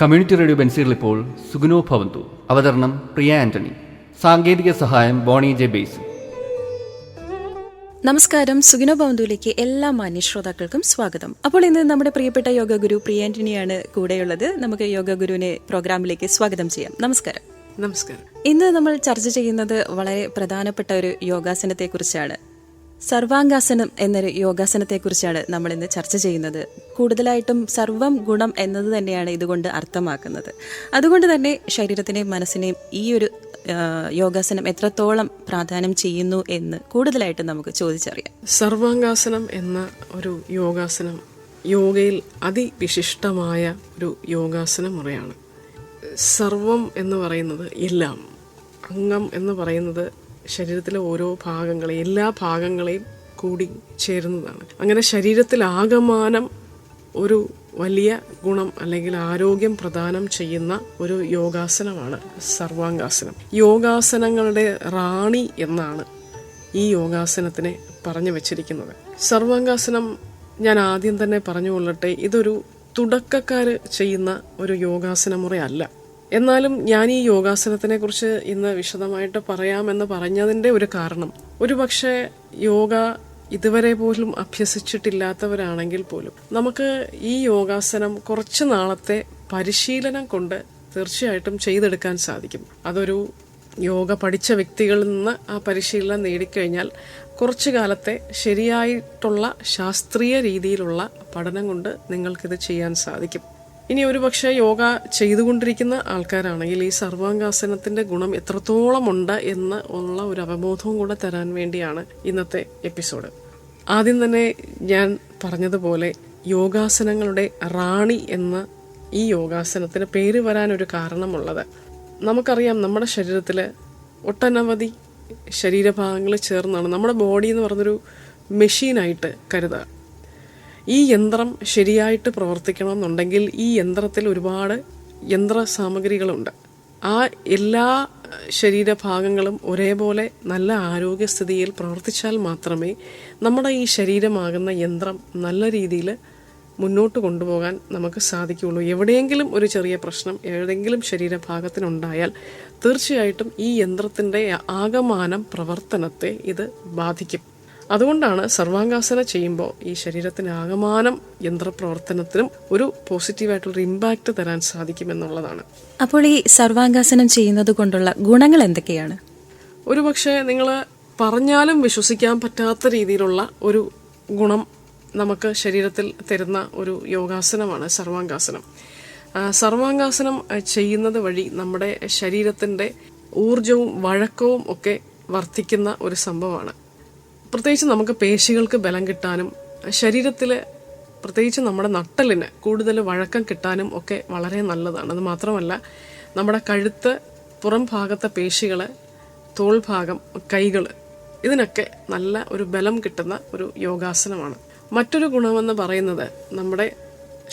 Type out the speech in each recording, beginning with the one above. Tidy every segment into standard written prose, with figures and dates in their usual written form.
Community radio ബെൻസികൾ ഇപ്പോൾ സുഗുനോ ഭവന്തു. അവതരണം പ്രിയ ആന്റണി. സാങ്കേതിക സഹായം ബോണി ജെ ബേസ്. നമസ്കാരം. സുഗുനോ ഭവന്തുവിലേക്ക് എല്ലാ മാന്യ ശ്രോതാക്കൾക്കും സ്വാഗതം. അപ്പോൾ ഇന്ന് നമ്മുടെ പ്രിയപ്പെട്ട യോഗ ഗുരു പ്രിയ ആന്റണിയാണ് കൂടെയുള്ളത്. നമുക്ക് യോഗ ഗുരുവിനെ പ്രോഗ്രാമിലേക്ക് സ്വാഗതം ചെയ്യാം. നമസ്കാരം. നമസ്കാരം. ഇന്ന് നമ്മൾ ചർച്ച ചെയ്യുന്നത് വളരെ പ്രധാനപ്പെട്ട ഒരു യോഗാസനത്തെ കുറിച്ചാണ്. സർവാംഗാസനം എന്നൊരു യോഗാസനത്തെ കുറിച്ചാണ് നമ്മൾ ഇന്ന് ചർച്ച ചെയ്യുന്നത്. കൂടുതലായിട്ടും സർവം ഗുണം എന്നത് തന്നെയാണ് ഇതുകൊണ്ട് അർത്ഥമാക്കുന്നത്. അതുകൊണ്ട് തന്നെ ശരീരത്തിനെയും മനസ്സിനെയും ഈ ഒരു യോഗാസനം എത്രത്തോളം പ്രാധാന്യം ചെയ്യുന്നു എന്ന് കൂടുതലായിട്ട് നമുക്ക് ചോദിച്ചറിയാം. സർവാംഗാസനം എന്ന ഒരു യോഗാസനം യോഗയിൽ അതിവിശിഷ്ടമായ ഒരു യോഗാസന മുറയാണ്. സർവം എന്ന് പറയുന്നത് എല്ലാം, അംഗം എന്ന് പറയുന്നത് ശരീരത്തിലെ ഓരോ ഭാഗങ്ങളെ, എല്ലാ ഭാഗങ്ങളെയും കൂടി ചേരുന്നതാണ്. അങ്ങനെ ശരീരത്തിൽ ആകമാനം ഒരു വലിയ ഗുണം അല്ലെങ്കിൽ ആരോഗ്യം പ്രദാനം ചെയ്യുന്ന ഒരു യോഗാസനമാണ് സർവാംഗാസനം. യോഗാസനങ്ങളുടെ റാണി എന്നാണ് ഈ യോഗാസനത്തിനെ പറഞ്ഞു വച്ചിരിക്കുന്നത്. സർവാംഗാസനം ഞാൻ ആദ്യം തന്നെ പറഞ്ഞുകൊള്ളട്ടെ, ഇതൊരു തുടക്കക്കാർ ചെയ്യുന്ന ഒരു യോഗാസന മുറയല്ല. എന്നാലും ഞാൻ ഈ യോഗാസനത്തിനെ കുറിച്ച് ഇന്ന് വിശദമായിട്ട് പറയാമെന്ന് പറഞ്ഞതിൻ്റെ ഒരു കാരണം, ഒരുപക്ഷെ യോഗ ഇതുവരെ പോലും അഭ്യസിച്ചിട്ടില്ലാത്തവരാണെങ്കിൽ പോലും നമുക്ക് ഈ യോഗാസനം കുറച്ച് നാളത്തെ പരിശീലനം കൊണ്ട് തീർച്ചയായിട്ടും ചെയ്തെടുക്കാൻ സാധിക്കും. അതൊരു യോഗ പഠിച്ച വ്യക്തികളിൽ നിന്ന് ആ പരിശീലനം നേടിക്കഴിഞ്ഞാൽ കുറച്ചു കാലത്തെ ശരിയായിട്ടുള്ള ശാസ്ത്രീയ രീതിയിലുള്ള പഠനം കൊണ്ട് നിങ്ങൾക്കിത് ചെയ്യാൻ സാധിക്കും. ഇനി ഒരുപക്ഷെ യോഗ ചെയ്തുകൊണ്ടിരിക്കുന്ന ആൾക്കാരാണെങ്കിൽ ഈ സർവാംഗാസനത്തിന്റെ ഗുണം എത്രത്തോളം ഉണ്ട് എന്ന് ഉള്ള ഒരു അവബോധവും കൂടെ തരാൻ വേണ്ടിയാണ് ഇന്നത്തെ എപ്പിസോഡ്. ആദ്യം തന്നെ ഞാൻ പറഞ്ഞതുപോലെ യോഗാസനങ്ങളുടെ റാണി എന്ന ഈ യോഗാസനത്തിന് പേര് വരാനൊരു കാരണമുള്ളത്, നമുക്കറിയാം നമ്മുടെ ശരീരത്തിൽ ഒട്ടനവധി ശരീരഭാഗങ്ങൾ ചേർന്നാണ് നമ്മുടെ ബോഡി എന്ന് പറഞ്ഞൊരു മെഷീനായിട്ട് കരുതുക. ഈ യന്ത്രം ശരിയായിട്ട് പ്രവർത്തിക്കണമെന്നുണ്ടെങ്കിൽ ഈ യന്ത്രത്തിൽ ഒരുപാട് യന്ത്ര സാമഗ്രികളുണ്ട്. ആ എല്ലാ ശരീരഭാഗങ്ങളും ഒരേപോലെ നല്ല ആരോഗ്യസ്ഥിതിയിൽ പ്രവർത്തിച്ചാൽ മാത്രമേ നമ്മുടെ ഈ ശരീരമാകുന്ന യന്ത്രം നല്ല രീതിയിൽ മുന്നോട്ട് കൊണ്ടുപോകാൻ നമുക്ക് സാധിക്കുകയുള്ളൂ. എവിടെയെങ്കിലും ഒരു ചെറിയ പ്രശ്നം ഏതെങ്കിലും ശരീരഭാഗത്തിനുണ്ടായാൽ തീർച്ചയായിട്ടും ഈ യന്ത്രത്തിൻ്റെ ആകമാനം പ്രവർത്തനത്തെ ഇത് ബാധിക്കും. അതുകൊണ്ടാണ് സർവാംഗാസന ചെയ്യുമ്പോൾ ഈ ശരീരത്തിന് ആകമാനം യന്ത്രപ്രവർത്തനത്തിനും ഒരു പോസിറ്റീവായിട്ടുള്ളൊരു ഇമ്പാക്റ്റ് തരാൻ സാധിക്കുമെന്നുള്ളതാണ്. അപ്പോൾ ഈ സർവാംഗാസനം ചെയ്യുന്നത് കൊണ്ടുള്ള ഗുണങ്ങൾ എന്തൊക്കെയാണ്? ഒരുപക്ഷെ നിങ്ങൾ പറഞ്ഞാലും വിശ്വസിക്കാൻ പറ്റാത്ത രീതിയിലുള്ള ഒരു ഗുണം നമുക്ക് ശരീരത്തിൽ തരുന്ന ഒരു യോഗാസനമാണ് സർവാംഗാസനം. സർവാംഗാസനം ചെയ്യുന്നത് വഴി നമ്മുടെ ശരീരത്തിൻ്റെ ഊർജവും വഴക്കവും ഒക്കെ വർദ്ധിക്കുന്ന ഒരു സംഭവമാണ്. പ്രത്യേകിച്ച് നമുക്ക് പേശികൾക്ക് ബലം കിട്ടാനും ശരീരത്തിൽ പ്രത്യേകിച്ച് നമ്മുടെ നട്ടലിന് കൂടുതൽ വഴക്കം കിട്ടാനും ഒക്കെ വളരെ നല്ലതാണ്. അത് മാത്രമല്ല നമ്മുടെ കഴുത്ത്, പുറം ഭാഗത്തെ പേശികൾ, തോൾ ഭാഗം, കൈകൾ, ഇതിനൊക്കെ നല്ല ഒരു ബലം കിട്ടുന്ന ഒരു യോഗാസനമാണ്. മറ്റൊരു ഗുണമെന്ന് പറയുന്നത് നമ്മുടെ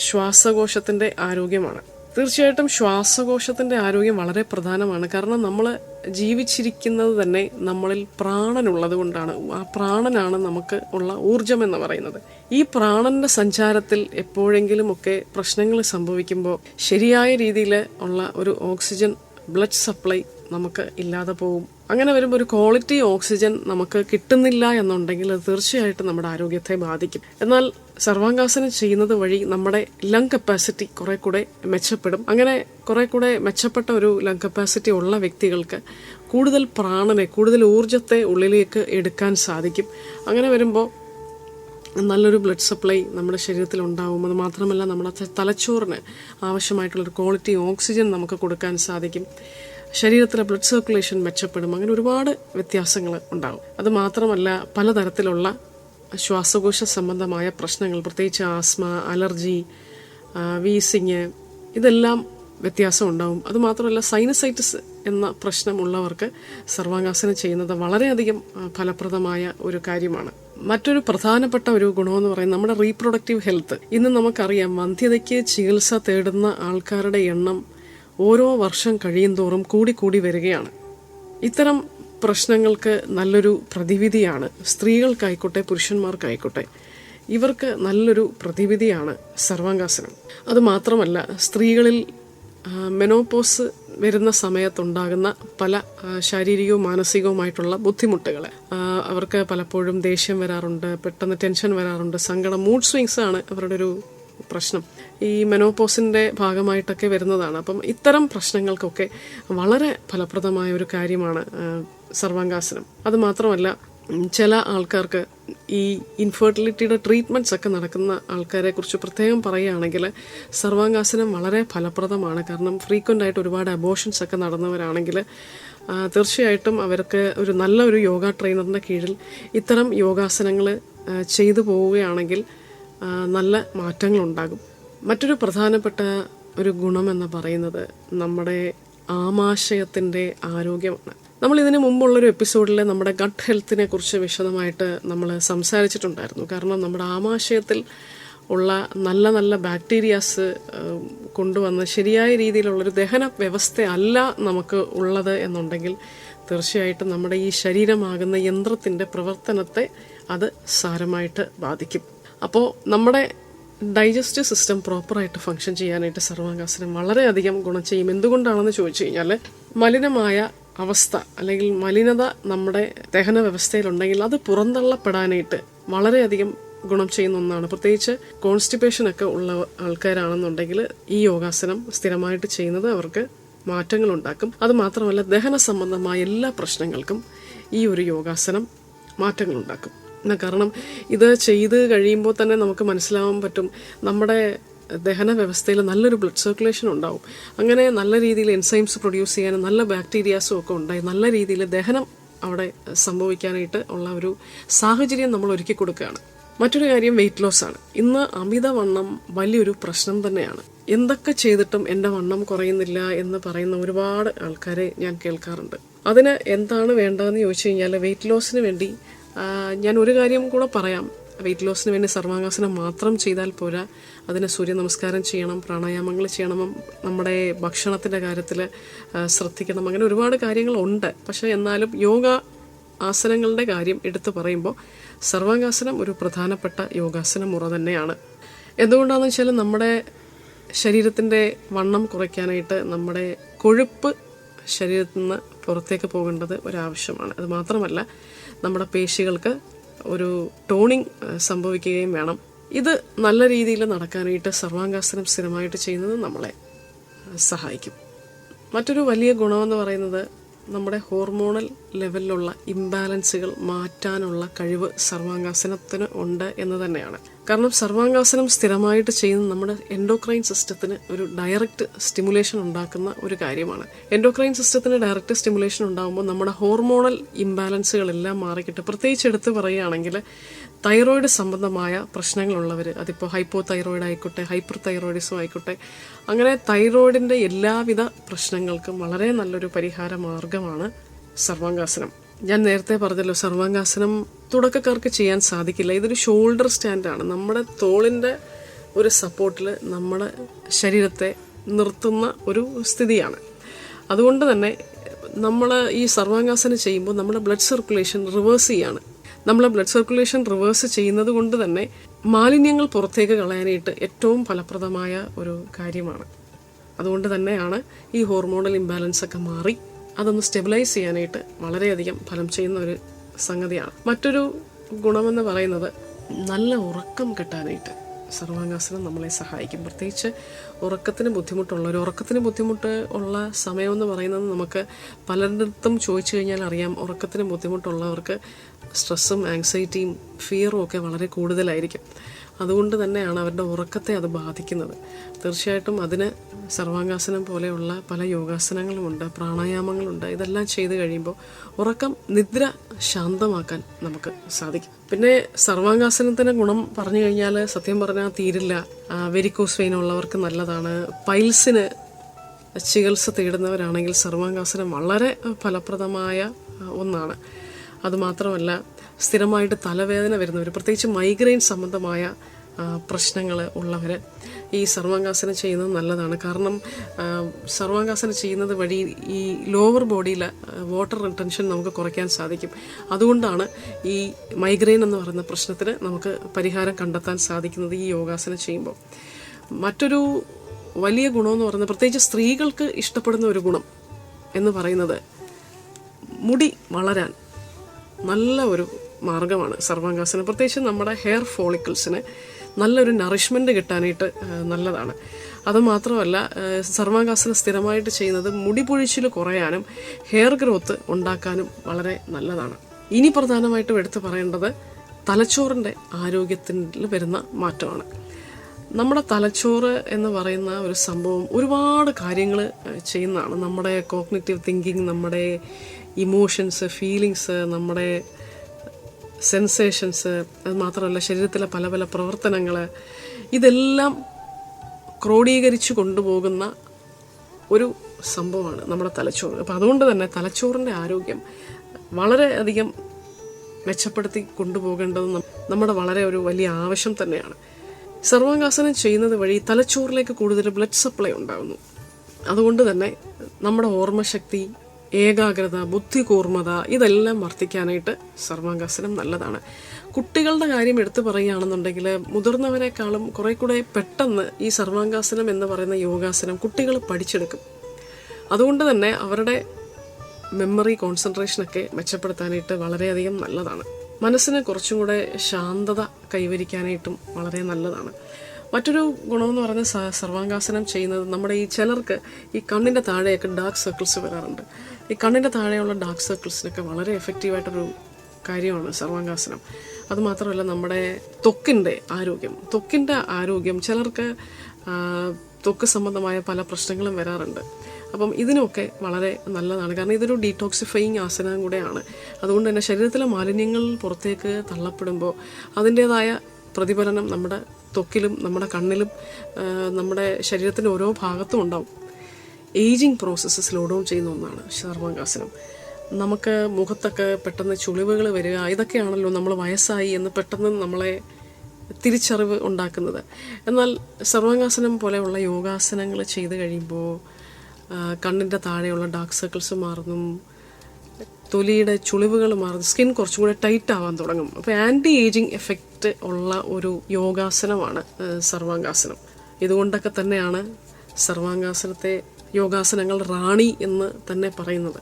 ശ്വാസകോശത്തിൻ്റെ ആരോഗ്യമാണ്. തീർച്ചയായിട്ടും ശ്വാസകോശത്തിൻ്റെ ആരോഗ്യം വളരെ പ്രധാനമാണ്. കാരണം നമ്മൾ ജീവിച്ചിരിക്കുന്നത് തന്നെ നമ്മളിൽ പ്രാണനുള്ളത് കൊണ്ടാണ്. ആ പ്രാണനാണ് നമുക്ക് ഉള്ള ഊർജം എന്ന് പറയുന്നത്. ഈ പ്രാണന്റെ സഞ്ചാരത്തിൽ എപ്പോഴെങ്കിലും ഒക്കെ പ്രശ്നങ്ങൾ സംഭവിക്കുമ്പോൾ ശരിയായ രീതിയിൽ ഉള്ള ഒരു ഓക്സിജൻ ബ്ലഡ് സപ്ലൈ നമുക്ക് ഇല്ലാതെ പോകും. അങ്ങനെ വരുമ്പോൾ ഒരു ക്വാളിറ്റി ഓക്സിജൻ നമുക്ക് കിട്ടുന്നില്ല എന്നുണ്ടെങ്കിൽ അത് തീർച്ചയായിട്ടും നമ്മുടെ ആരോഗ്യത്തെ ബാധിക്കും. എന്നാൽ സർവാംഗാസനം ചെയ്യുന്നത് വഴി നമ്മുടെ ലങ് കപ്പാസിറ്റി കുറെ കൂടെ മെച്ചപ്പെടും. അങ്ങനെ കുറെ കൂടെ മെച്ചപ്പെട്ട ഒരു ലങ് കപ്പാസിറ്റി ഉള്ള വ്യക്തികൾക്ക് കൂടുതൽ പ്രാണനെ, കൂടുതൽ ഊർജത്തെ ഉള്ളിലേക്ക് എടുക്കാൻ സാധിക്കും. അങ്ങനെ വരുമ്പോൾ നല്ലൊരു ബ്ലഡ് സപ്ലൈ നമ്മുടെ ശരീരത്തിൽ ഉണ്ടാവും. അത് മാത്രമല്ല നമ്മുടെ തലച്ചോറിന് ആവശ്യമായിട്ടുള്ളൊരു ക്വാളിറ്റി ഓക്സിജൻ നമുക്ക് കൊടുക്കാൻ സാധിക്കും. ശരീരത്തിലെ ബ്ലഡ് സർക്കുലേഷൻ മെച്ചപ്പെടും. അങ്ങനെ ഒരുപാട് വ്യത്യാസങ്ങൾ ഉണ്ടാകും. അത് മാത്രമല്ല പലതരത്തിലുള്ള ശ്വാസകോശ സംബന്ധമായ പ്രശ്നങ്ങൾ, പ്രത്യേകിച്ച് ആസ്മ, അലർജി, വീസിങ്, ഇതെല്ലാം വ്യത്യാസം ഉണ്ടാവും. അതുമാത്രമല്ല സൈനസൈറ്റിസ് എന്ന പ്രശ്നമുള്ളവർക്ക് സർവാംഗാസനം ചെയ്യുന്നത് വളരെയധികം ഫലപ്രദമായ ഒരു കാര്യമാണ്. മറ്റൊരു പ്രധാനപ്പെട്ട ഒരു ഗുണമെന്ന് പറയുന്നത് നമ്മുടെ റീപ്രൊഡക്റ്റീവ് ഹെൽത്ത്. ഇന്ന് നമുക്കറിയാം വന്ധ്യതയ്ക്ക് ചികിത്സ തേടുന്ന ആൾക്കാരുടെ എണ്ണം ഓരോ വർഷം കഴിയും തോറും കൂടി വരികയാണ്. ഇത്തരം പ്രശ്നങ്ങൾക്ക് നല്ലൊരു പ്രതിവിധിയാണ്, സ്ത്രീകൾക്കായിക്കോട്ടെ പുരുഷന്മാർക്കായിക്കോട്ടെ, ഇവർക്ക് നല്ലൊരു പ്രതിവിധിയാണ് സർവാംഗാസനം. അതുമാത്രമല്ല സ്ത്രീകളിൽ മെനോപോസ് വരുന്ന സമയത്തുണ്ടാകുന്ന പല ശാരീരികവും മാനസികവുമായിട്ടുള്ള ബുദ്ധിമുട്ടുകൾ. അവർക്ക് പലപ്പോഴും ദേഷ്യം വരാറുണ്ട്, പെട്ടെന്ന് ടെൻഷൻ വരാറുണ്ട്, സങ്കടം, മൂഡ് സ്വിങ്സ് ആണ് അവരുടെ ഒരു പ്രശ്നം. ഈ മെനോപോസിൻ്റെ ഭാഗമായിട്ടൊക്കെ വരുന്നതാണ്. അപ്പം ഇത്തരം പ്രശ്നങ്ങൾക്കൊക്കെ വളരെ ഫലപ്രദമായ ഒരു കാര്യമാണ് സർവാംഗാസനം. അതുമാത്രമല്ല, ചില ആൾക്കാർക്ക് ഈ ഇൻഫെർട്ടിലിറ്റിയുടെ ട്രീറ്റ്മെൻറ്റ്സ് ഒക്കെ നടക്കുന്ന ആൾക്കാരെ കുറിച്ച് പ്രത്യേകം പറയുകയാണെങ്കിൽ സർവാംഗാസനം വളരെ ഫലപ്രദമാണ്. കാരണം ഫ്രീക്വൻ്റ് ആയിട്ട് ഒരുപാട് അബോഷൻസ് ഒക്കെ നടന്നവരാണെങ്കിൽ തീർച്ചയായിട്ടും അവർക്ക് ഒരു നല്ല ഒരു യോഗ ട്രെയിനറിൻ്റെ കീഴിൽ ഇത്തരം യോഗാസനങ്ങൾ ചെയ്തു പോവുകയാണെങ്കിൽ നല്ല മാറ്റങ്ങളുണ്ടാകും. മറ്റൊരു പ്രധാനപ്പെട്ട ഒരു ഗുണമെന്ന് പറയുന്നത് നമ്മുടെ ആമാശയത്തിൻ്റെ ആരോഗ്യമാണ്. നമ്മൾ ഇതിന് മുമ്പുള്ളൊരു എപ്പിസോഡിൽ നമ്മുടെ ഗട്ട് ഹെൽത്തിനെ കുറിച്ച് വിശദമായിട്ട് നമ്മൾ സംസാരിച്ചിട്ടുണ്ടായിരുന്നു. കാരണം നമ്മുടെ ആമാശയത്തിൽ ഉള്ള നല്ല നല്ല ബാക്ടീരിയാസ് കൊണ്ടുവന്ന് ശരിയായ രീതിയിലുള്ളൊരു ദഹന വ്യവസ്ഥയല്ല നമുക്ക് ഉള്ളത് എന്നുണ്ടെങ്കിൽ തീർച്ചയായിട്ടും നമ്മുടെ ഈ ശരീരമാകുന്ന യന്ത്രത്തിൻ്റെ പ്രവർത്തനത്തെ അത് സാരമായിട്ട് ബാധിക്കും. അപ്പോൾ നമ്മുടെ ഡൈജസ്റ്റീവ് സിസ്റ്റം പ്രോപ്പറായിട്ട് ഫങ്ഷൻ ചെയ്യാനായിട്ട് സർവാംഗാസനം വളരെയധികം ഗുണം ചെയ്യും. എന്തുകൊണ്ടാണെന്ന് ചോദിച്ചു കഴിഞ്ഞാൽ മലിനമായ അവസ്ഥ അല്ലെങ്കിൽ മലിനത നമ്മുടെ ദഹന വ്യവസ്ഥയിലുണ്ടെങ്കിൽ അത് പുറന്തള്ളപ്പെടാനായിട്ട് വളരെയധികം ഗുണം ചെയ്യുന്ന ഒന്നാണ്. പ്രത്യേകിച്ച് കോൺസ്റ്റിപ്പേഷനൊക്കെ ഉള്ള ആൾക്കാരാണെന്നുണ്ടെങ്കിൽ ഈ യോഗാസനം സ്ഥിരമായിട്ട് ചെയ്യുന്നത് അവർക്ക് മാറ്റങ്ങൾ ഉണ്ടാക്കും. അതുമാത്രമല്ല, ദഹന സംബന്ധമായ എല്ലാ പ്രശ്നങ്ങൾക്കും ഈ ഒരു യോഗാസനം മാറ്റങ്ങൾ ഉണ്ടാക്കും. കാരണം ഇത് ചെയ്ത് കഴിയുമ്പോൾ തന്നെ നമുക്ക് മനസ്സിലാവാൻ പറ്റും നമ്മുടെ ദഹന വ്യവസ്ഥയിൽ നല്ലൊരു ബ്ലഡ് സർക്കുലേഷൻ ഉണ്ടാവും. അങ്ങനെ നല്ല രീതിയിൽ എൻസൈംസ് പ്രൊഡ്യൂസ് ചെയ്യാനും നല്ല ബാക്ടീരിയാസും ഒക്കെ ഉണ്ടായി നല്ല രീതിയിൽ ദഹനം അവിടെ സംഭവിക്കാനായിട്ട് ഉള്ള ഒരു സാഹചര്യം നമ്മൾ ഒരുക്കി കൊടുക്കുകയാണ്. മറ്റൊരു കാര്യം വെയിറ്റ് ലോസ് ആണ്. ഇന്ന് അമിതവണ്ണം വലിയൊരു പ്രശ്നം തന്നെയാണ്. എന്തൊക്കെ ചെയ്തിട്ടും എൻ്റെ വണ്ണം കുറയുന്നില്ല എന്ന് പറയുന്ന ഒരുപാട് ആൾക്കാരെ ഞാൻ കേൾക്കാറുണ്ട്. അതിന് എന്താണ് വേണ്ടതെന്ന് ചോദിച്ചു കഴിഞ്ഞാൽ വെയിറ്റ് ലോസിന് വേണ്ടി ഞാൻ ഒരു കാര്യം കൂടെ പറയാം. വെയിറ്റ് ലോസിന് വേണ്ടി സർവാംഗാസനം മാത്രം ചെയ്താൽ പോരാ, അതിന് സൂര്യ നമസ്കാരം ചെയ്യണം, പ്രാണായാമങ്ങൾ ചെയ്യണം, നമ്മുടെ ഭക്ഷണത്തിൻ്റെ കാര്യത്തിൽ ശ്രദ്ധിക്കണം. അങ്ങനെ ഒരുപാട് കാര്യങ്ങളുണ്ട്. പക്ഷേ എന്നാലും യോഗ ആസനങ്ങളുടെ കാര്യം എടുത്തു പറയുമ്പോൾ സർവാംഗാസനം ഒരു പ്രധാനപ്പെട്ട യോഗാസന മുറ തന്നെയാണ്. എന്തുകൊണ്ടാണെന്ന് വെച്ചാൽ നമ്മുടെ ശരീരത്തിൻ്റെ വണ്ണം കുറയ്ക്കാനായിട്ട് നമ്മുടെ കൊഴുപ്പ് ശരീരത്തിൽ നിന്ന് പുറത്തേക്ക് പോകേണ്ടത് ഒരാവശ്യമാണ്. അത് മാത്രമല്ല, നമ്മുടെ പേശികൾക്ക് ഒരു ടോണിങ് സംഭവിക്കുകയും വേണം. ഇത് നല്ല രീതിയിൽ നടക്കാനായിട്ട് സർവാംഗാസനം സ്ഥിരമായിട്ട് ചെയ്യുന്നത് നമ്മളെ സഹായിക്കും. മറ്റൊരു വലിയ ഗുണമെന്ന് പറയുന്നത് നമ്മുടെ ഹോർമോണൽ ലെവലിലുള്ള ഇംബാലൻസുകൾ മാറ്റാനുള്ള കഴിവ് സർവാംഗാസനത്തിന് ഉണ്ട് എന്ന് തന്നെയാണ്. കാരണം സർവാംഗാസനം സ്ഥിരമായിട്ട് ചെയ്യുന്ന നമ്മുടെ എൻഡോക്രൈൻ സിസ്റ്റത്തിന് ഒരു ഡയറക്റ്റ് സ്റ്റിമുലേഷൻ ഉണ്ടാക്കുന്ന ഒരു കാര്യമാണ്. എൻഡോക്രൈൻ സിസ്റ്റത്തിന് ഡയറക്റ്റ് സ്റ്റിമുലേഷൻ ഉണ്ടാകുമ്പോൾ നമ്മുടെ ഹോർമോണൽ ഇംബാലൻസുകളെല്ലാം മാറിക്കിട്ട്, പ്രത്യേകിച്ച് എടുത്ത് പറയുകയാണെങ്കിൽ തൈറോയിഡ് സംബന്ധമായ പ്രശ്നങ്ങളുള്ളവർ, അതിപ്പോൾ ഹൈപ്പോ തൈറോയിഡ് ആയിക്കോട്ടെ, ഹൈപ്പർ തൈറോയിഡിസം ആയിക്കോട്ടെ, അങ്ങനെ തൈറോയിഡിൻ്റെ എല്ലാവിധ പ്രശ്നങ്ങൾക്കും വളരെ നല്ലൊരു പരിഹാര മാർഗമാണ് സർവാംഗാസനം. ഞാൻ നേരത്തെ പറഞ്ഞല്ലോ, സർവാംഗാസനം തുടക്കക്കാർക്ക് ചെയ്യാൻ സാധിക്കില്ല. ഇതൊരു ഷോൾഡർ സ്റ്റാൻഡാണ്. നമ്മുടെ തോളിൻ്റെ ഒരു സപ്പോർട്ടിൽ നമ്മുടെ ശരീരത്തെ നിർത്തുന്ന ഒരു സ്ഥിതിയാണ്. അതുകൊണ്ട് തന്നെ നമ്മൾ ഈ സർവാംഗാസനം ചെയ്യുമ്പോൾ നമ്മുടെ ബ്ലഡ് സർക്കുലേഷൻ റിവേഴ്സ് ചെയ്യാണ്. നമ്മൾ ബ്ലഡ് സർക്കുലേഷൻ റിവേഴ്സ് ചെയ്യുന്നത് കൊണ്ട് തന്നെ മാലിന്യങ്ങൾ പുറത്തേക്ക് കളയാനായിട്ട് ഏറ്റവും ഫലപ്രദമായ ഒരു കാര്യമാണ്. അതുകൊണ്ട് തന്നെയാണ് ഈ ഹോർമോണൽ ഇംബാലൻസ് ഒക്കെ മാറി അതൊന്ന് സ്റ്റെബിലൈസ് ചെയ്യാനായിട്ട് വളരെയധികം ഫലം ചെയ്യുന്ന ഒരു സംഗതിയാണ്. മറ്റൊരു ഗുണമെന്ന് പറയുന്നത് നല്ല ഉറക്കം കിട്ടാനായിട്ട് സർവാംഗാസനം നമ്മളെ സഹായിക്കും. പ്രത്യേകിച്ച് ഉറക്കത്തിന് ബുദ്ധിമുട്ട് ഉള്ള സമയമെന്ന് പറയുന്നത് നമുക്ക് പലയിടത്തും ചോദിച്ചു കഴിഞ്ഞാൽ അറിയാം. ഉറക്കത്തിന് ബുദ്ധിമുട്ടുള്ളവർക്ക് സ്ട്രെസ്സും ആങ്സൈറ്റിയും ഫിയറും ഒക്കെ വളരെ കൂടുതലായിരിക്കും. അതുകൊണ്ട് തന്നെയാണ് അവരുടെ ഉറക്കത്തെ അത് ബാധിക്കുന്നത്. തീർച്ചയായിട്ടും അതിന് സർവാംഗാസനം പോലെയുള്ള പല യോഗാസനങ്ങളുമുണ്ട്, പ്രാണായാമങ്ങളുണ്ട്. ഇതെല്ലാം ചെയ്ത് കഴിയുമ്പോൾ നിദ്ര ശാന്തമാക്കാൻ നമുക്ക് സാധിക്കും. പിന്നെ സർവാംഗാസനത്തിൻ്റെ ഗുണം പറഞ്ഞു കഴിഞ്ഞാൽ സത്യം പറഞ്ഞാൽ തീരില്ല. വെരിക്കോസ് വെയിൻ ഉള്ളവർക്ക് നല്ലതാണ്. പൈൽസിന് ചികിത്സ തേടുന്നവരാണെങ്കിൽ സർവാംഗാസനം വളരെ ഫലപ്രദമായ ഒന്നാണ്. അതുമാത്രമല്ല, സ്ഥിരമായിട്ട് തലവേദന വരുന്നവർ, പ്രത്യേകിച്ച് മൈഗ്രെയിൻ സംബന്ധമായ പ്രശ്നങ്ങൾ ഉള്ളവർ ഈ സർവാംഗാസനം ചെയ്യുന്നത് നല്ലതാണ്. കാരണം സർവാംഗാസനം ചെയ്യുന്നത് വഴി ഈ ലോവർ ബോഡിയിൽ വാട്ടർ റിട്ടൻഷൻ നമുക്ക് കുറയ്ക്കാൻ സാധിക്കും. അതുകൊണ്ടാണ് ഈ മൈഗ്രെയിൻ എന്ന് പറയുന്ന പ്രശ്നത്തിന് നമുക്ക് പരിഹാരം കണ്ടെത്താൻ സാധിക്കുന്നത് ഈ യോഗാസനം ചെയ്യുമ്പോൾ. മറ്റൊരു വലിയ ഗുണമെന്ന് പറയുന്നത്, പ്രത്യേകിച്ച് സ്ത്രീകൾക്ക് ഇഷ്ടപ്പെടുന്ന ഒരു ഗുണം എന്ന് പറയുന്നത് മുടി വളരാൻ നല്ല ഒരു മാർഗമാണ് സർവാംഗാസനം. പ്രത്യേകിച്ച് നമ്മുടെ ഹെയർ ഫോളിക്കിൾസിന് നല്ലൊരു നറിഷ്മെൻറ്റ് കിട്ടാനായിട്ട് നല്ലതാണ്. അതുമാത്രമല്ല, സർവാംഗാസനം സ്ഥിരമായിട്ട് ചെയ്യുന്നത് മുടി പൊഴിച്ചിൽ കുറയാനും ഹെയർ ഗ്രോത്ത് ഉണ്ടാക്കാനും വളരെ നല്ലതാണ്. ഇനി പ്രധാനമായിട്ടും എടുത്തു പറയേണ്ടത് തലച്ചോറിൻ്റെ ആരോഗ്യത്തിൽ വരുന്ന മാറ്റമാണ്. നമ്മുടെ തലച്ചോറ് എന്ന് പറയുന്ന ഒരു സംഭവം ഒരുപാട് കാര്യങ്ങൾ ചെയ്യുന്നതാണ്. നമ്മുടെ കോഗ്നിറ്റീവ് തിങ്കിങ്, നമ്മുടെ ഇമോഷൻസ്, ഫീലിങ്സ്, നമ്മുടെ സെൻസേഷൻസ്, അത് മാത്രമല്ല ശരീരത്തിലെ പല പല പ്രവർത്തനങ്ങൾ, ഇതെല്ലാം ക്രോഡീകരിച്ചു കൊണ്ടുപോകുന്ന ഒരു സംഭവമാണ് നമ്മുടെ തലച്ചോറ്. അപ്പം അതുകൊണ്ട് തന്നെ തലച്ചോറിൻ്റെ ആരോഗ്യം വളരെയധികം മെച്ചപ്പെടുത്തി കൊണ്ടുപോകേണ്ടത് നമ്മുടെ വളരെ ഒരു വലിയ ആവശ്യം തന്നെയാണ്. സർവാംഗാസനം ചെയ്യുന്നത് വഴി തലച്ചോറിലേക്ക് കൂടുതൽ ബ്ലഡ് സപ്ലൈ ഉണ്ടാകുന്നു. അതുകൊണ്ട് തന്നെ നമ്മുടെ ഓർമ്മശക്തി, ഏകാഗ്രത, ബുദ്ധികൂർമ്മത ഇതെല്ലാം വർദ്ധിക്കാനായിട്ട് സർവാംഗാസനം നല്ലതാണ്. കുട്ടികളുടെ കാര്യം എടുത്തു പറയുകയാണെന്നുണ്ടെങ്കിൽ മുതിർന്നവരെക്കാളും കുറെ കൂടെ പെട്ടെന്ന് ഈ സർവാംഗാസനം എന്ന് പറയുന്ന യോഗാസനം കുട്ടികൾ പഠിച്ചെടുക്കും. അതുകൊണ്ട് തന്നെ അവരുടെ മെമ്മറി, കോൺസെൻട്രേഷനൊക്കെ മെച്ചപ്പെടുത്താനായിട്ട് വളരെയധികം നല്ലതാണ്. മനസ്സിന് കുറച്ചും കൂടെ ശാന്തത കൈവരിക്കാനായിട്ടും വളരെ നല്ലതാണ്. മറ്റൊരു ഗുണമെന്ന് പറഞ്ഞ സർവാംഗാസനം ചെയ്യുന്നത് നമ്മുടെ ഈ ചിലർക്ക് ഈ കണ്ണിൻ്റെ താഴെയൊക്കെ ഡാർക്ക് സർക്കിൾസ് വരാറുണ്ട്. ഈ കണ്ണിൻ്റെ താഴെയുള്ള ഡാർക്ക് സർക്കിൾസിനൊക്കെ വളരെ എഫക്റ്റീവായിട്ടൊരു കാര്യമാണ് സർവാംഗാസനം. അതുമാത്രമല്ല നമ്മുടെ ത്വക്കിൻ്റെ ആരോഗ്യം ചിലർക്ക് ത്വക്ക് സംബന്ധമായ പല പ്രശ്നങ്ങളും വരാറുണ്ട്. അപ്പം ഇതിനൊക്കെ വളരെ നല്ലതാണ്. കാരണം ഇതൊരു ഡീടോക്സിഫയിങ് ആസനം കൂടെയാണ്. അതുകൊണ്ട് തന്നെ ശരീരത്തിലെ മാലിന്യങ്ങൾ പുറത്തേക്ക് തള്ളപ്പെടുമ്പോൾ അതിൻ്റേതായ പ്രതിഫലനം നമ്മുടെ ത്വക്കിലും നമ്മുടെ കണ്ണിലും നമ്മുടെ ശരീരത്തിൻ്റെ ഓരോ ഭാഗത്തും ഉണ്ടാവും. ഏജിങ് പ്രോസസ്സ് സ്ലോ ഡൗൺ ചെയ്യുന്ന ഒന്നാണ് സർവാംഗാസനം. നമുക്ക് മുഖത്തൊക്കെ പെട്ടെന്ന് ചുളിവുകൾ വരിക, ഇതൊക്കെയാണല്ലോ നമ്മൾ വയസ്സായി എന്ന് പെട്ടെന്ന് നമ്മളെ തിരിച്ചറിവ് ഉണ്ടാക്കുന്നത്. എന്നാൽ സർവാംഗാസനം പോലെയുള്ള യോഗാസനങ്ങൾ ചെയ്ത് കഴിയുമ്പോൾ കണ്ണിൻ്റെ താഴെയുള്ള ഡാർക്ക് സർക്കിൾസ് മാറുന്നു, തൊലിയുടെ ചുളിവുകൾ മാറുന്നു, സ്കിൻ കുറച്ചും കൂടെ ടൈറ്റ് ആവാൻ തുടങ്ങും. അപ്പോൾ ആൻറ്റി ഏജിങ് എഫക്റ്റ് ഉള്ള ഒരു യോഗാസനമാണ് സർവാംഗാസനം. ഇതുകൊണ്ടൊക്കെ തന്നെയാണ് സർവാംഗാസനത്തെ യോഗാസനങ്ങൾ റാണി എന്ന് തന്നെ പറയുന്നത്.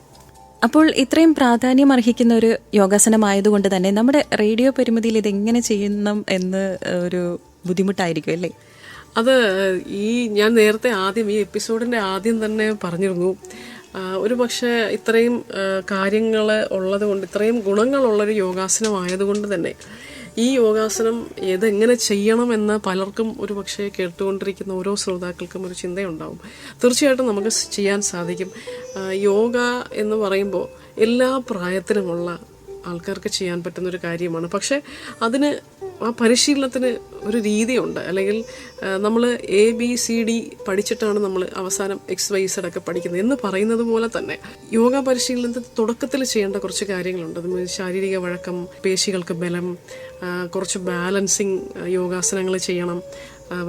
അപ്പോൾ ഇത്രയും പ്രാധാന്യം അർഹിക്കുന്ന ഒരു യോഗാസനമായതുകൊണ്ട് തന്നെ നമ്മുടെ റേഡിയോ പരിമിതിയിൽ ഇതെങ്ങനെ ചെയ്യണം എന്ന് ഒരു ബുദ്ധിമുട്ടായിരിക്കും അല്ലേ? അത് ഞാൻ നേരത്തെ ഈ എപ്പിസോഡിൻ്റെ ആദ്യം തന്നെ പറഞ്ഞിരുന്നു. ഒരു പക്ഷേ ഇത്രയും കാര്യങ്ങൾ ഉള്ളത് കൊണ്ട്, ഇത്രയും ഗുണങ്ങളുള്ളൊരു യോഗാസനമായതുകൊണ്ട് തന്നെ ഈ യോഗാസനം ഏതെങ്ങനെ ചെയ്യണമെന്ന് പലർക്കും ഒരു പക്ഷേ കേട്ടുകൊണ്ടിരിക്കുന്ന ഓരോ ശ്രോതാക്കൾക്കും ഒരു ചിന്തയുണ്ടാവും. തീർച്ചയായിട്ടും നമുക്ക് ചെയ്യാൻ സാധിക്കും. യോഗ എന്ന് പറയുമ്പോൾ എല്ലാ പ്രായത്തിലുമുള്ള ആൾക്കാർക്ക് ചെയ്യാൻ പറ്റുന്നൊരു കാര്യമാണ്. പക്ഷേ അതിന് ആ പരിശീലനത്തിന് ഒരു രീതിയുണ്ട്. അല്ലെങ്കിൽ നമ്മൾ ABCD പഠിച്ചിട്ടാണ് നമ്മൾ അവസാനം XYZ ഒക്കെ പഠിക്കുന്നത് എന്ന് പറയുന്നത് പോലെ തന്നെ യോഗ പരിശീലനത്തിന് തുടക്കത്തിൽ ചെയ്യേണ്ട കുറച്ച് കാര്യങ്ങളുണ്ട്. ശാരീരിക വഴക്കം, പേശികൾക്ക് ബലം, കുറച്ച് ബാലൻസിങ് യോഗാസനങ്ങൾ ചെയ്യണം.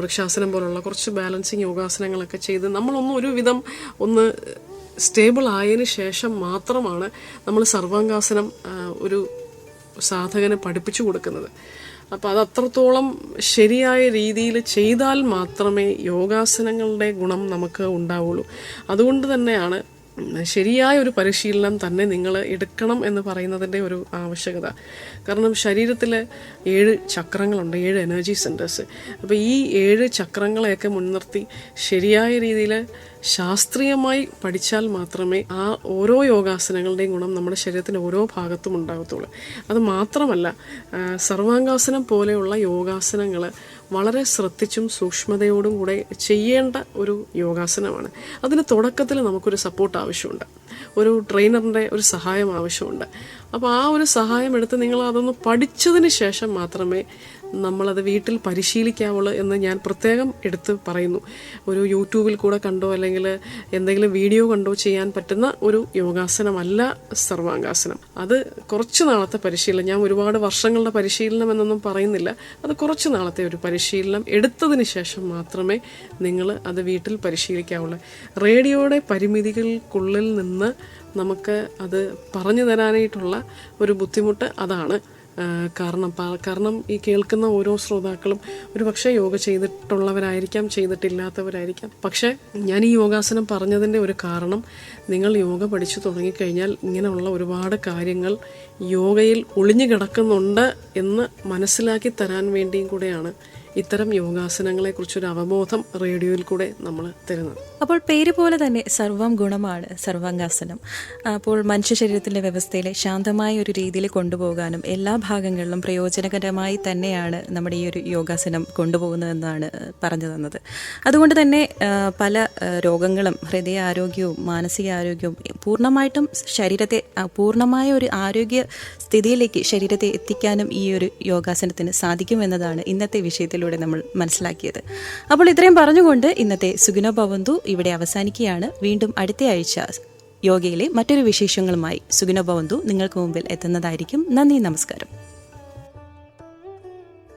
വൃക്ഷാസനം പോലുള്ള കുറച്ച് ബാലൻസിങ് യോഗാസനങ്ങളൊക്കെ ചെയ്ത് നമ്മളൊന്ന് ഒന്ന് സ്റ്റേബിൾ ആയതിനു ശേഷം മാത്രമാണ് നമ്മൾ സർവാംഗാസനം ഒരു സാധകന് പഠിപ്പിച്ചു കൊടുക്കുന്നത്. അപ്പോൾ അത് അത്രത്തോളം ശരിയായ രീതിയിൽ ചെയ്താൽ മാത്രമേ യോഗാസനങ്ങളുടെ ഗുണം നമുക്ക് ഉണ്ടാവുള്ളൂ. അതുകൊണ്ട് തന്നെയാണ് ശരിയായ ഒരു പരിശീലനം തന്നെ നിങ്ങൾ എടുക്കണം എന്ന് പറയുന്നതിൻ്റെ ഒരു ആവശ്യകത. കാരണം ശരീരത്തിൽ 7 ചക്രങ്ങളുണ്ട്, 7 എനർജി സെൻറ്റേഴ്സ്. അപ്പോൾ ഈ 7 ചക്രങ്ങളെയൊക്കെ മുൻനിർത്തി ശരിയായ രീതിയിൽ ശാസ്ത്രീയമായി പഠിച്ചാൽ മാത്രമേ ആ ഓരോ യോഗാസനങ്ങളുടെയും ഗുണം നമ്മുടെ ശരീരത്തിൻ്റെ ഓരോ ഭാഗത്തും ഉണ്ടാകത്തുള്ളൂ. അത് മാത്രമല്ല, സർവാംഗാസനം പോലെയുള്ള യോഗാസനങ്ങൾ വളരെ ശ്രദ്ധിച്ചും സൂക്ഷ്മതയോടും കൂടെ ചെയ്യേണ്ട ഒരു യോഗാസനമാണ്. അതിന് തുടക്കത്തിൽ നമുക്കൊരു സപ്പോർട്ട് ആവശ്യമുണ്ട്, ഒരു ട്രെയിനറിൻ്റെ ഒരു സഹായം ആവശ്യമുണ്ട്. അപ്പോൾ ആ ഒരു സഹായം എടുത്ത് നിങ്ങൾ അതൊന്ന് പഠിച്ചതിന് ശേഷം മാത്രമേ നമ്മളത് വീട്ടിൽ പരിശീലിക്കാവുള്ളൂ എന്ന് ഞാൻ പ്രത്യേകം എടുത്ത് പറയുന്നു. ഒരു യൂട്യൂബിൽ കൂടെ കണ്ടോ അല്ലെങ്കിൽ എന്തെങ്കിലും വീഡിയോ കണ്ടോ ചെയ്യാൻ പറ്റുന്ന ഒരു യോഗാസനമല്ല സർവാംഗാസനം. അത് കുറച്ച് നാളത്തെ പരിശീലനം, ഞാൻ ഒരുപാട് വർഷങ്ങളുടെ പരിശീലനം എന്നൊന്നും പറയുന്നില്ല, അത് കുറച്ച് നാളത്തെ ഒരു പരിശീലനം എടുത്തതിന് ശേഷം മാത്രമേ നിങ്ങൾ അത് വീട്ടിൽ പരിശീലിക്കാവുള്ളൂ. റേഡിയോയുടെ പരിമിതികൾക്കുള്ളിൽ നിന്ന് നമുക്ക് അത് പറഞ്ഞു തരാനായിട്ടുള്ള ഒരു ബുദ്ധിമുട്ട് അതാണ്. കാരണം ഈ കേൾക്കുന്ന ഓരോ ശ്രോതാക്കളും ഒരു പക്ഷേ യോഗ ചെയ്തിട്ടുള്ളവരായിരിക്കാം, ചെയ്തിട്ടില്ലാത്തവരായിരിക്കാം. പക്ഷേ ഞാൻ ഈ യോഗാസനം പറഞ്ഞതിൻ്റെ ഒരു കാരണം, നിങ്ങൾ യോഗ പഠിച്ചു തുടങ്ങിക്കഴിഞ്ഞാൽ ഇങ്ങനെയുള്ള ഒരുപാട് കാര്യങ്ങൾ യോഗയിൽ ഒളിഞ്ഞു കിടക്കുന്നുണ്ട് എന്ന് മനസ്സിലാക്കി തരാൻ വേണ്ടിയും കൂടെയാണ് ഇത്തരം യോഗാസനങ്ങളെക്കുറിച്ചൊരു അവബോധം റേഡിയോയിൽ കൂടെ നമ്മൾ തരുന്നത്. അപ്പോൾ പേര് പോലെ തന്നെ സർവം ഗുണമാണ് സർവാംഗാസനം. അപ്പോൾ മനുഷ്യ ശരീരത്തിൻ്റെ വ്യവസ്ഥയിലെ ശാന്തമായ ഒരു രീതിയിൽ കൊണ്ടുപോകാനും എല്ലാ ഭാഗങ്ങളിലും പ്രയോജനകരമായി തന്നെയാണ് നമ്മുടെ ഈ ഒരു യോഗാസനം കൊണ്ടുപോകുന്നതെന്നാണ് പറഞ്ഞു തന്നത്. അതുകൊണ്ട് തന്നെ പല രോഗങ്ങളും ഹൃദയാരോഗ്യവും മാനസികാരോഗ്യവും പൂർണ്ണമായിട്ടും ശരീരത്തെ പൂർണ്ണമായ ഒരു ആരോഗ്യ സ്ഥിതിയിലേക്ക് ശരീരത്തെ എത്തിക്കാനും ഈ ഒരു യോഗാസനത്തിന് സാധിക്കുമെന്നതാണ് ഇന്നത്തെ വിഷയത്തിലൂടെ നമ്മൾ മനസ്സിലാക്കിയത്. അപ്പോൾ ഇത്രയും പറഞ്ഞുകൊണ്ട് ഇന്നത്തെ സുഖിനോ ഭവന്തു ഇവിടെ അവസാനിക്കുകയാണ്. വീണ്ടും അടുത്ത ആഴ്ച യോഗയിലെ മറ്റൊരു വിശേഷങ്ങളുമായി സുഖിനോ ഭവന്തു നിങ്ങൾക്ക് മുമ്പിൽ എത്തുന്നതായിരിക്കും. നന്ദി, നമസ്കാരം.